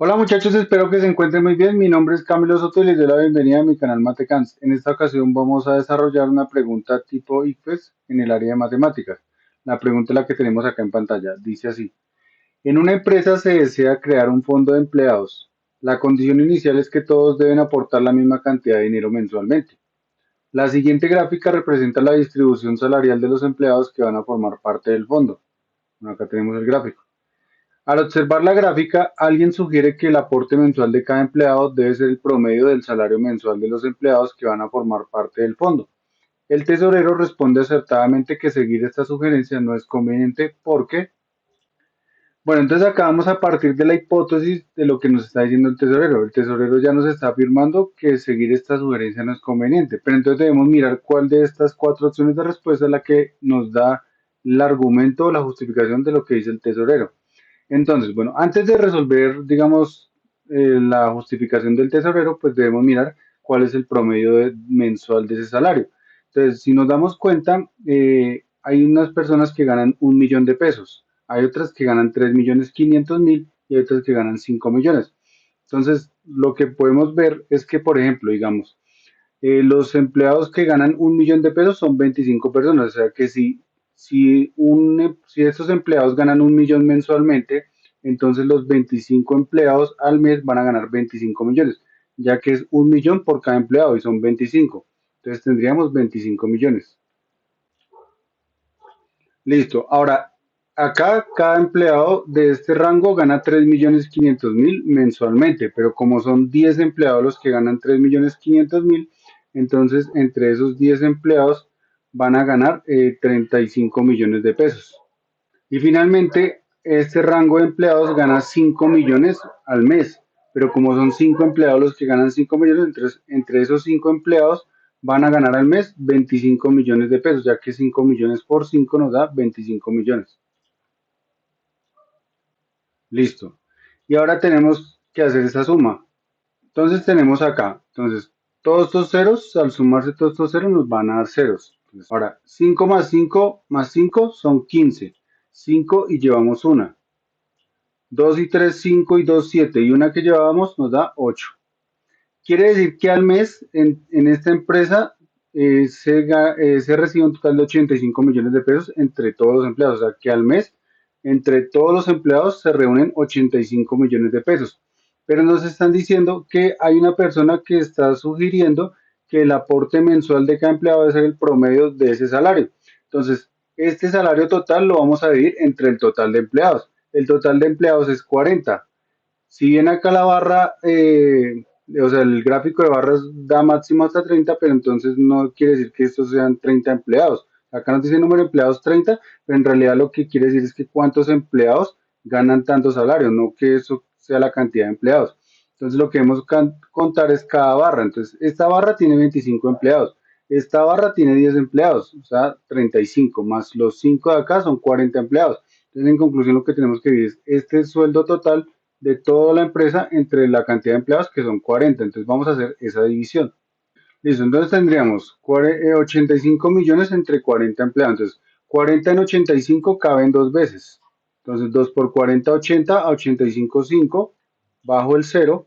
Hola muchachos, espero que se encuentren muy bien. Mi nombre es Camilo Soto y les doy la bienvenida a mi canal Matecans. En esta ocasión vamos a desarrollar una pregunta tipo ICFES en el área de matemáticas. La pregunta es la que tenemos acá en pantalla. Dice así. En una empresa se desea crear un fondo de empleados. La condición inicial es que todos deben aportar la misma cantidad de dinero mensualmente. La siguiente gráfica representa la distribución salarial de los empleados que van a formar parte del fondo. Bueno, acá tenemos el gráfico. Al observar la gráfica, alguien sugiere que el aporte mensual de cada empleado debe ser el promedio del salario mensual de los empleados que van a formar parte del fondo. El tesorero responde acertadamente que seguir esta sugerencia no es conveniente porque, bueno, entonces acá vamos a partir de la hipótesis de lo que nos está diciendo el tesorero. El tesorero ya nos está afirmando que seguir esta sugerencia no es conveniente, pero entonces debemos mirar cuál de estas cuatro opciones de respuesta es la que nos da el argumento o la justificación de lo que dice el tesorero. Entonces, bueno, antes de resolver, digamos, la justificación del tesorero, pues debemos mirar cuál es el promedio mensual de ese salario. Entonces, si nos damos cuenta, hay unas personas que ganan 1 millón de pesos, hay otras que ganan 3.500.000 y hay otras que ganan 5 millones. Entonces, lo que podemos ver es que, por ejemplo, digamos, los empleados que ganan 1 millón de pesos son 25 personas, o sea que si estos empleados ganan 1 millón mensualmente, entonces los 25 empleados al mes van a ganar 25 millones, ya que es 1 millón por cada empleado y son 25. Entonces tendríamos 25 millones. Listo. Ahora, acá cada empleado de este rango gana 3.500.000 mensualmente, pero como son 10 empleados los que ganan 3.500.000, entonces entre esos 10 empleados van a ganar 35 millones de pesos. Y finalmente, este rango de empleados gana 5 millones al mes, pero como son 5 empleados los que ganan 5 millones, entonces entre esos 5 empleados van a ganar al mes 25 millones de pesos, ya que 5 millones por 5 nos da 25 millones. Listo. Y ahora tenemos que hacer esa suma. Entonces tenemos acá, entonces todos estos ceros, al sumarse todos estos ceros nos van a dar ceros. Entonces, ahora 5 más 5 son 15. 5 y llevamos una. 2 y 3 5 y 2 7 y una que llevábamos nos da 8. Quiere decir que al mes en esta empresa se recibe un total de 85 millones de pesos entre todos los empleados. O sea que al mes entre todos los empleados se reúnen 85 millones de pesos. Pero nos están diciendo que hay una persona que está sugiriendo que el aporte mensual de cada empleado debe ser el promedio de ese salario. Entonces, este salario total lo vamos a dividir entre el total de empleados. El total de empleados es 40. Si bien acá la barra, o sea, el gráfico de barras da máximo hasta 30, pero entonces no quiere decir que estos sean 30 empleados. Acá nos dice número de empleados 30, pero en realidad lo que quiere decir es que cuántos empleados ganan tanto salario, no que eso sea la cantidad de empleados. Entonces lo que debemos contar es cada barra. Entonces esta barra tiene 25 empleados, esta barra tiene 10 empleados, o sea, 35, más los 5 de acá son 40 empleados. Entonces en conclusión lo que tenemos que decir es este sueldo total de toda la empresa entre la cantidad de empleados que son 40. Entonces vamos a hacer esa división. Listo, entonces tendríamos 85 millones entre 40 empleados. Entonces 40 en 85 caben dos veces. Entonces 2 por 40, 80, a 85, 5, bajo el cero.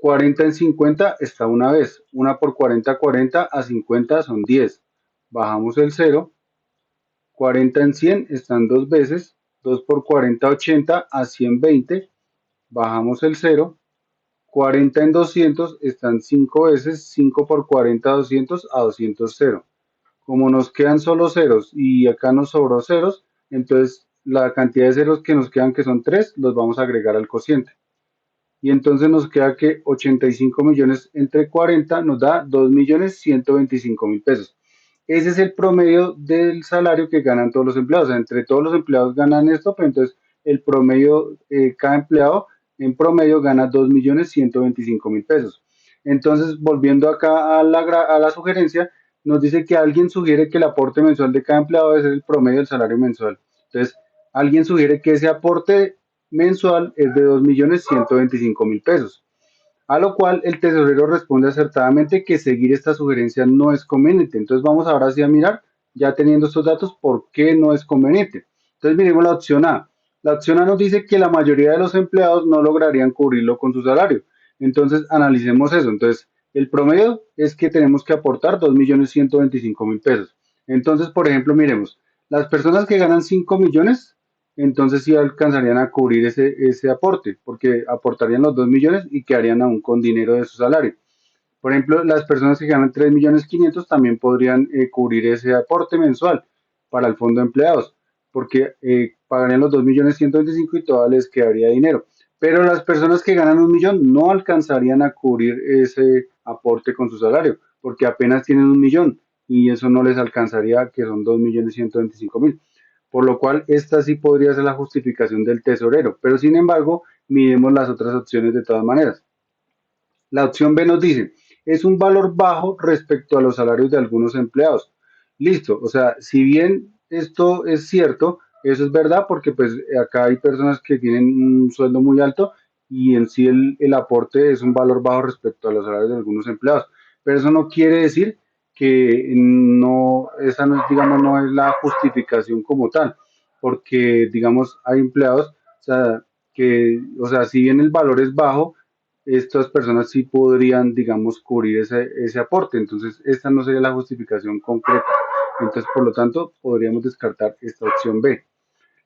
40 en 50 está una vez. Una por 40, 40, a 50 son 10. Bajamos el cero. 40 en 100 están dos veces. 2 por 40, 80, a 100, 20. Bajamos el cero. 40 en 200 están 5 veces, 5 por 40, 200 a 200 cero. Como nos quedan solo ceros y acá nos sobró ceros, entonces la cantidad de ceros que nos quedan, que son 3, los vamos a agregar al cociente. Y entonces nos queda que 85 millones entre 40 nos da 2.125.000 pesos. Ese es el promedio del salario que ganan todos los empleados. O sea, entre todos los empleados ganan esto, pero entonces el promedio, cada empleado en promedio gana 2.125.000 pesos. Entonces, volviendo acá a la sugerencia, nos dice que alguien sugiere que el aporte mensual de cada empleado debe ser el promedio del salario mensual. Entonces, alguien sugiere que ese aporte mensual es de 2.125.000 pesos. A lo cual el tesorero responde acertadamente que seguir esta sugerencia no es conveniente. Entonces vamos ahora sí a mirar, ya teniendo estos datos, por qué no es conveniente. Entonces miremos la opción A. La opción A nos dice que la mayoría de los empleados no lograrían cubrirlo con su salario. Entonces, analicemos eso. Entonces, el promedio es que tenemos que aportar 2.125.000 pesos. Entonces, por ejemplo, miremos, las personas que ganan 5 millones, entonces sí alcanzarían a cubrir ese aporte, porque aportarían los 2 millones y quedarían aún con dinero de su salario. Por ejemplo, las personas que ganan 3.500.000 también podrían cubrir ese aporte mensual para el fondo de empleados, porque pagarían los 2.125.000 y todavía les quedaría dinero. Pero las personas que ganan 1 millón no alcanzarían a cubrir ese aporte con su salario, porque apenas tienen 1 millón y eso no les alcanzaría, que son 2.125.000. Por lo cual, esta sí podría ser la justificación del tesorero, pero sin embargo, miremos las otras opciones de todas maneras. La opción B nos dice, es un valor bajo respecto a los salarios de algunos empleados. Listo, o sea, si bien esto es cierto, eso es verdad porque pues acá hay personas que tienen un sueldo muy alto y en sí el aporte es un valor bajo respecto a los salarios de algunos empleados. Pero eso no quiere decir que no, esa no es, digamos, no es la justificación como tal, porque digamos, hay empleados, o sea, o sea, si bien el valor es bajo, estas personas sí podrían, digamos, cubrir ese aporte. Entonces, esta no sería la justificación concreta. Entonces, por lo tanto, podríamos descartar esta opción B.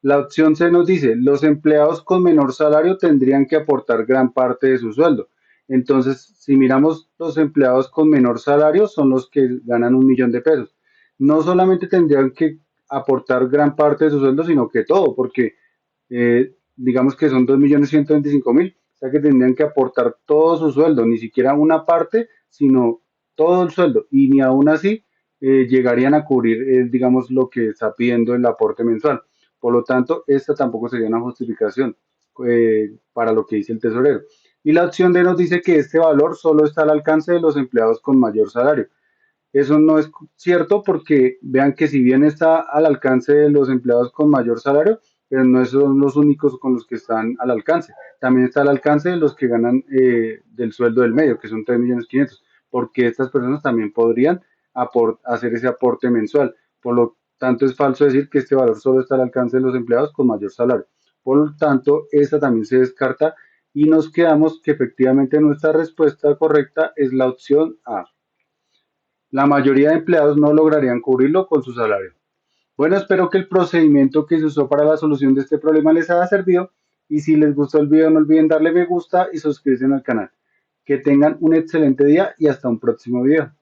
La opción C nos dice, los empleados con menor salario tendrían que aportar gran parte de su sueldo. Entonces, si miramos los empleados con menor salario, son los que ganan 1 millón de pesos. No solamente tendrían que aportar gran parte de su sueldo, sino que todo, porque digamos que son 2.125.000, o sea que tendrían que aportar todo su sueldo, ni siquiera una parte, sino todo el sueldo, y ni aún así llegarían a cubrir, digamos, lo que está pidiendo el aporte mensual. Por lo tanto, esta tampoco sería una justificación para lo que dice el tesorero. Y la opción D nos dice que este valor solo está al alcance de los empleados con mayor salario. Eso no es cierto porque vean que si bien está al alcance de los empleados con mayor salario, pero no son los únicos con los que están al alcance. También está al alcance de los que ganan del sueldo del medio, que son 3.500.000, porque estas personas también podrían hacer ese aporte mensual. Por lo tanto, es falso decir que este valor solo está al alcance de los empleados con mayor salario. Por lo tanto, esta también se descarta y nos quedamos que efectivamente nuestra respuesta correcta es la opción A. La mayoría de empleados no lograrían cubrirlo con su salario. Bueno, espero que el procedimiento que se usó para la solución de este problema les haya servido y si les gustó el video no olviden darle me gusta y suscribirse al canal. Que tengan un excelente día y hasta un próximo video.